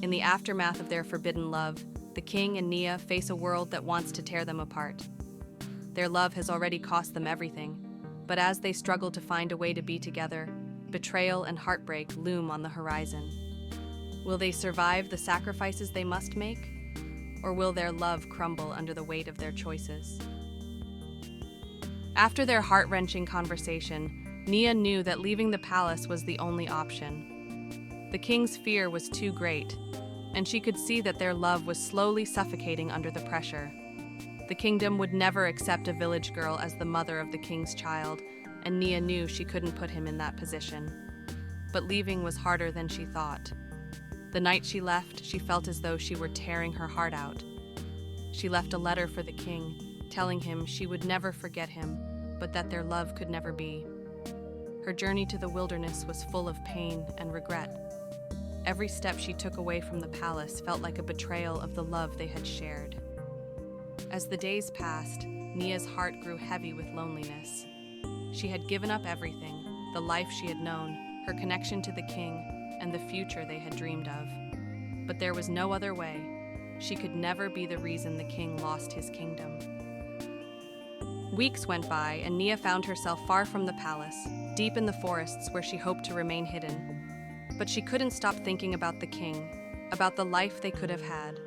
In the aftermath of their forbidden love, the king and Nia face a world that wants to tear them apart. Their love has already cost them everything, but as they struggle to find a way to be together, betrayal and heartbreak loom on the horizon. Will they survive the sacrifices they must make? Or will their love crumble under the weight of their choices? After their heart-wrenching conversation, Nia knew that leaving the palace was the only option. The king's fear was too great, and she could see that their love was slowly suffocating under the pressure. The kingdom would never accept a village girl as the mother of the king's child, and Nia knew she couldn't put him in that position. But leaving was harder than she thought. The night she left, she felt as though she were tearing her heart out. She left a letter for the king, telling him she would never forget him, but that their love could never be. Her journey to the wilderness was full of pain and regret. Every step she took away from the palace felt like a betrayal of the love they had shared. As the days passed, Nia's heart grew heavy with loneliness. She had given up everything, the life she had known, her connection to the king, and the future they had dreamed of. But there was no other way. She could never be the reason the king lost his kingdom. Weeks went by, and Nia found herself far from the palace, deep in the forests where she hoped to remain hidden. But she couldn't stop thinking about the king, about the life they could have had.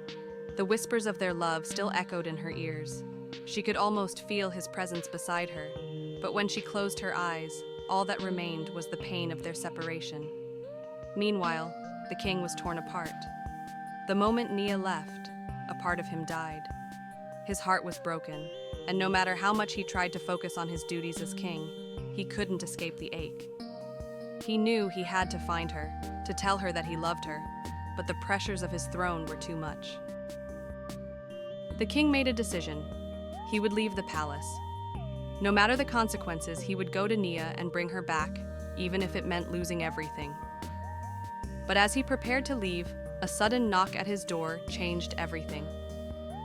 The whispers of their love still echoed in her ears. She could almost feel his presence beside her, but when she closed her eyes, all that remained was the pain of their separation. Meanwhile, the king was torn apart. The moment Nia left, a part of him died. His heart was broken, and no matter how much he tried to focus on his duties as king, he couldn't escape the ache. He knew he had to find her, to tell her that he loved her, but the pressures of his throne were too much. The king made a decision. He would leave the palace. No matter the consequences, he would go to Nia and bring her back, even if it meant losing everything. But as he prepared to leave, a sudden knock at his door changed everything.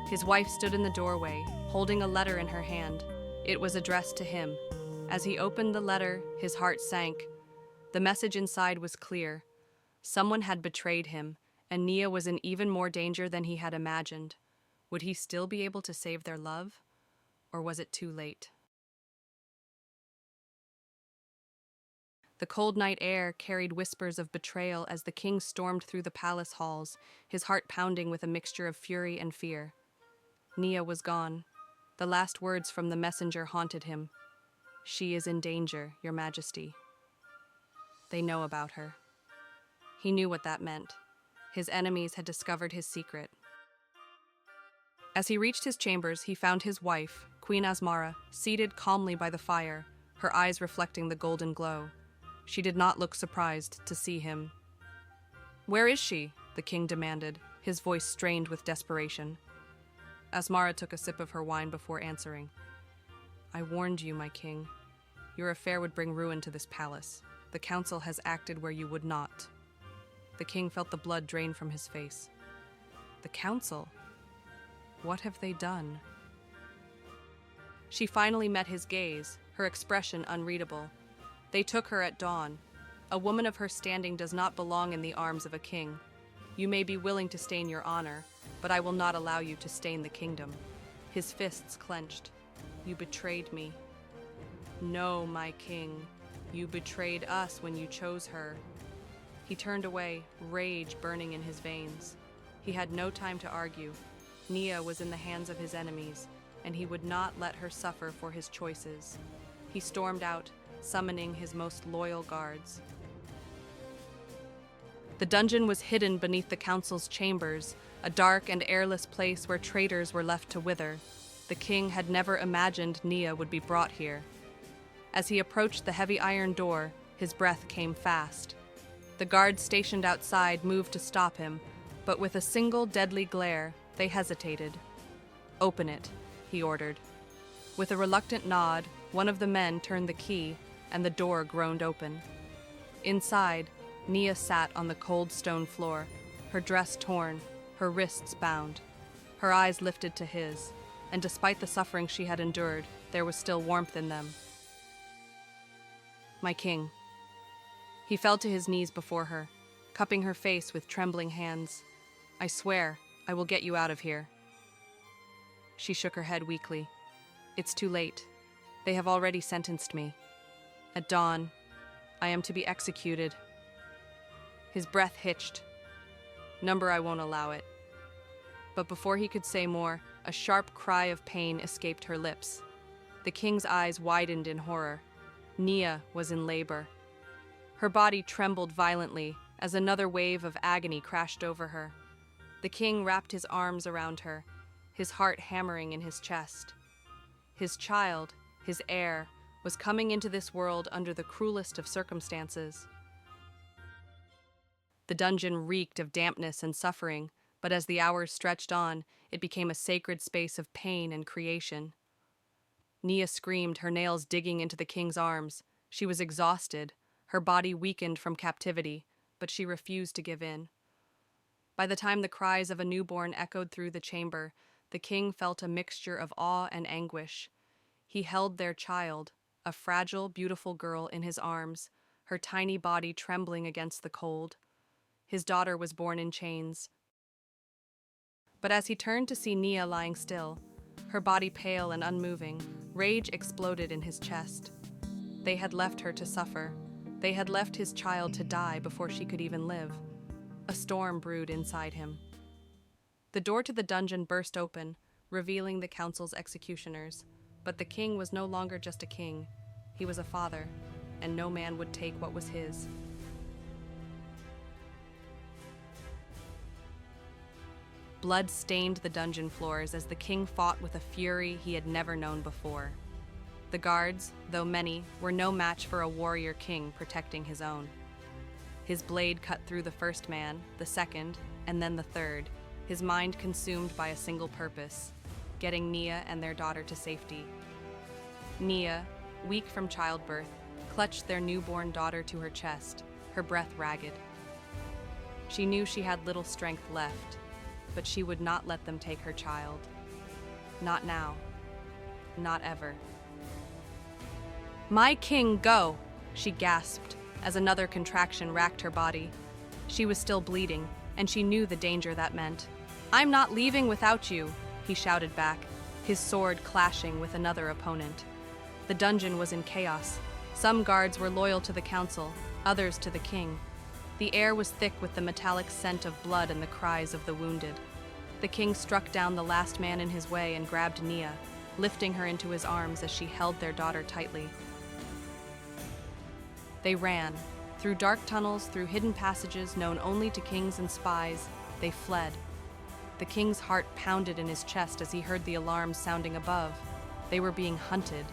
His wife stood in the doorway, holding a letter in her hand. It was addressed to him. As he opened the letter, his heart sank. The message inside was clear. Someone had betrayed him, and Nia was in even more danger than he had imagined. Would he still be able to save their love? Or was it too late? The cold night air carried whispers of betrayal as the king stormed through the palace halls, his heart pounding with a mixture of fury and fear. Nia was gone. The last words from the messenger haunted him. "She is in danger, Your Majesty." They know about her. He knew what that meant. His enemies had discovered his secret. As he reached his chambers, he found his wife, Queen Asmara, seated calmly by the fire, her eyes reflecting the golden glow. She did not look surprised to see him. "Where is she?" the king demanded, his voice strained with desperation. Asmara took a sip of her wine before answering. "I warned you, my king. Your affair would bring ruin to this palace. The council has acted where you would not." The king felt the blood drain from his face. "The council? What have they done?" She finally met his gaze, her expression unreadable. "They took her at dawn. A woman of her standing does not belong in the arms of a king. You may be willing to stain your honor, but I will not allow you to stain the kingdom." His fists clenched. "You betrayed me." "No, my king. You betrayed us when you chose her." He turned away, rage burning in his veins. He had no time to argue. Nia was in the hands of his enemies, and he would not let her suffer for his choices. He stormed out, summoning his most loyal guards. The dungeon was hidden beneath the council's chambers, a dark and airless place where traitors were left to wither. The king had never imagined Nia would be brought here. As he approached the heavy iron door, his breath came fast. The guards stationed outside moved to stop him, but with a single deadly glare, they hesitated. "Open it," he ordered. With a reluctant nod, one of the men turned the key, and the door groaned open. Inside, Nia sat on the cold stone floor, her dress torn, her wrists bound. Her eyes lifted to his, and despite the suffering she had endured, there was still warmth in them. "My king." He fell to his knees before her, cupping her face with trembling hands. I swear, I will get you out of here. She shook her head weakly. It's too late. They have already sentenced me. At dawn, I am to be executed. His breath hitched. Number, I won't allow it. But before he could say more, a sharp cry of pain escaped her lips. The king's eyes widened in horror. Nia was in labor. Her body trembled violently as another wave of agony crashed over her. The king wrapped his arms around her, his heart hammering in his chest. His child, his heir, was coming into this world under the cruelest of circumstances. The dungeon reeked of dampness and suffering, but as the hours stretched on, it became a sacred space of pain and creation. Nia screamed, her nails digging into the king's arms. She was exhausted, her body weakened from captivity, but she refused to give in. By the time the cries of a newborn echoed through the chamber, the king felt a mixture of awe and anguish. He held their child, a fragile, beautiful girl, in his arms, her tiny body trembling against the cold. His daughter was born in chains. But as he turned to see Nia lying still, her body pale and unmoving, rage exploded in his chest. They had left her to suffer. They had left his child to die before she could even live. A storm brewed inside him. The door to the dungeon burst open, revealing the council's executioners. But the king was no longer just a king. He was a father, and no man would take what was his. Blood stained the dungeon floors as the king fought with a fury he had never known before. The guards, though many, were no match for a warrior king protecting his own. His blade cut through the first man, the second, and then the third, his mind consumed by a single purpose: getting Nia and their daughter to safety. Nia, weak from childbirth, clutched their newborn daughter to her chest, her breath ragged. She knew she had little strength left, but she would not let them take her child. Not now. Not ever. "My king, go!" she gasped as another contraction racked her body. She was still bleeding, and she knew the danger that meant. "I'm not leaving without you," he shouted back, his sword clashing with another opponent. The dungeon was in chaos. Some guards were loyal to the council, others to the king. The air was thick with the metallic scent of blood and the cries of the wounded. The king struck down the last man in his way and grabbed Nia, lifting her into his arms as she held their daughter tightly. They ran. Through dark tunnels, through hidden passages known only to kings and spies, they fled. The king's heart pounded in his chest as he heard the alarms sounding above. They were being hunted,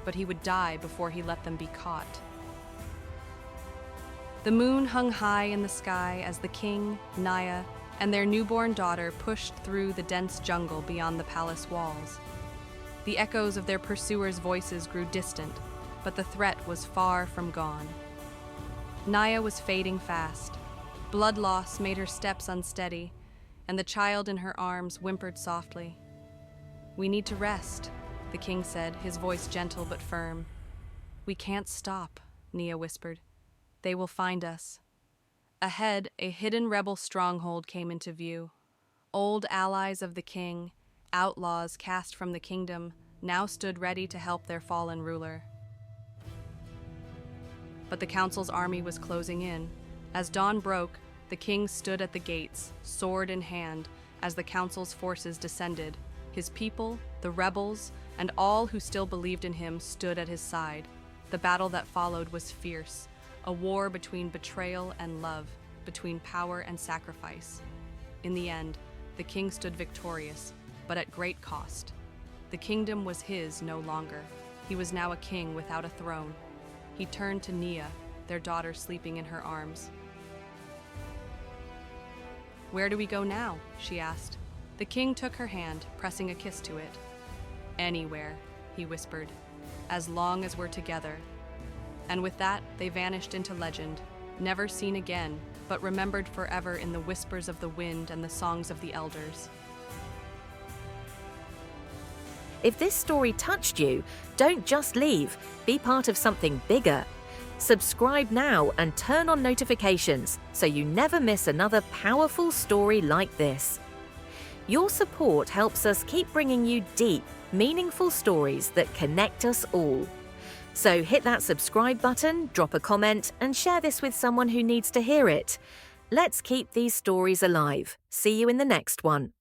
but he would die before he let them be caught. The moon hung high in the sky as the king, Nia, and their newborn daughter pushed through the dense jungle beyond the palace walls. The echoes of their pursuers' voices grew distant, but the threat was far from gone. Nia was fading fast. Blood loss made her steps unsteady, and the child in her arms whimpered softly. "We need to rest," the king said, his voice gentle but firm. "We can't stop," Nia whispered. "They will find us." Ahead, a hidden rebel stronghold came into view. Old allies of the king, outlaws cast from the kingdom, now stood ready to help their fallen ruler. But the council's army was closing in. As dawn broke, the king stood at the gates, sword in hand, as the council's forces descended. His people, the rebels, and all who still believed in him stood at his side. The battle that followed was fierce, a war between betrayal and love, between power and sacrifice. In the end, the king stood victorious, but at great cost. The kingdom was his no longer. He was now a king without a throne. He turned to Nia, their daughter sleeping in her arms. "Where do we go now?" she asked. The king took her hand, pressing a kiss to it. "Anywhere," he whispered, "as long as we're together." And with that, they vanished into legend, never seen again, but remembered forever in the whispers of the wind and the songs of the elders. If this story touched you, don't just leave. Be part of something bigger. Subscribe now and turn on notifications so you never miss another powerful story like this. Your support helps us keep bringing you deep, meaningful stories that connect us all. So hit that subscribe button, drop a comment, and share this with someone who needs to hear it. Let's keep these stories alive. See you in the next one.